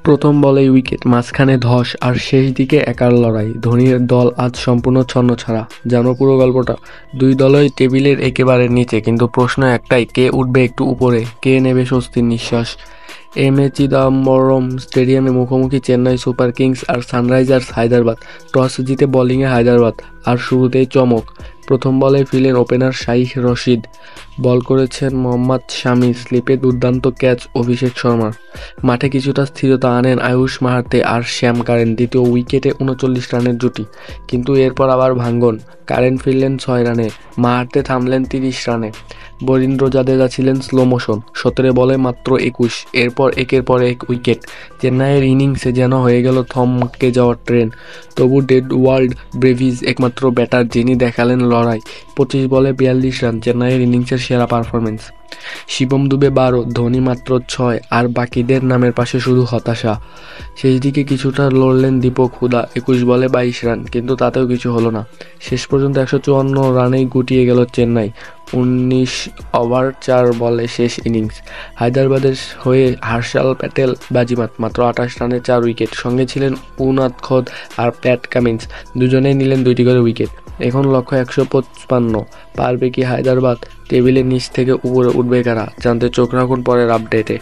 প্রথম বলেই উইকেট, মাঝখানে ধস আর শেষ দিকে একার লড়াই। ধোনির দল আজ সম্পূর্ণ ছন্নছাড়া। জানো পুরো গল্পটা? দুই দলই টেবিলের একেবারে নিচে, কিন্তু প্রশ্ন একটাই, কে উঠবে একটু উপরে, কে নেবে স্বস্তির নিঃশ্বাস। এম.এ চিদাম্বরম স্টেডিয়ামে মুখোমুখি চেন্নাই সুপার কিংস আর সানরাইজার্স হায়দ্রাবাদ। টস জিতে বোলিংয়ে হায়দ্রাবাদ, আর শুরুতেই চমক। প্রথম বলে ফিরলেন ওপেনার শাইখ রশিদ, বল করেছেন মোহাম্মদ শামি, স্লিপে দুর্দান্ত ক্যাচ অভিষেক শর্মার। মাঠে কিছুটা স্থিরতা আনেন আয়ুষ মাহাতে আর শ্যাম কারেন, দ্বিতীয় উইকেটে ৩৯ রানের জুটি। কিন্তু এরপর আবার ভাঙ্গন। কারেন ফিরলেন ৬ রানে, মাহাতে থামলেন ৩০ রানে। বরীন্দ্র জাদেজা ছিলেন স্লো মোশন, ১৭ বলে মাত্র ২১। এরপর একের পর এক উইকেট। চেন্নাইয়ের ইনিংসে যেন হয়ে গেল থমকে যাওয়ার ট্রেন। তবু ডেডওয়ার্ল্ড ব্রেভিস একমাত্র ব্যাটার যিনি দেখালেন লড়াই। ২৫ বলে ৪২ রান, চেন্নাইয়ের ইনিংসের সেরা পারফরমেন্স। শিবম দুবে ১২, ধোনি মাত্র ৬, আর বাকিদের নামের পাশে শুধু হতাশা। শেষ দিকে কিছুটা লড়লেন দীপক হুডা, ২১ বলে ২২ রান, কিন্তু তাতেও কিছু হলো না। শেষ পর্যন্ত ১৫৪ রানেই গুটিয়ে গেল চেন্নাই। ১৯ ওভার ৪ বলে শেষ ইনিংস। হায়দ্রাবাদের হয়ে হার্ষাল প্যাটেল বাজিমাত, মাত্র ২৮ রানে ৪ উইকেট। সঙ্গে ছিলেন উনাদখত আর প্যাট কামিন্স, দুজনেই নিলেন ২টি করে উইকেট। এখন লক্ষ্য ১৫৫, পারবে কি হায়দ্রাবাদ? টেবিলের নিচ থেকে উপরে উঠবে কারা? জানতে চোখ রাখুন পরের আপডেটে।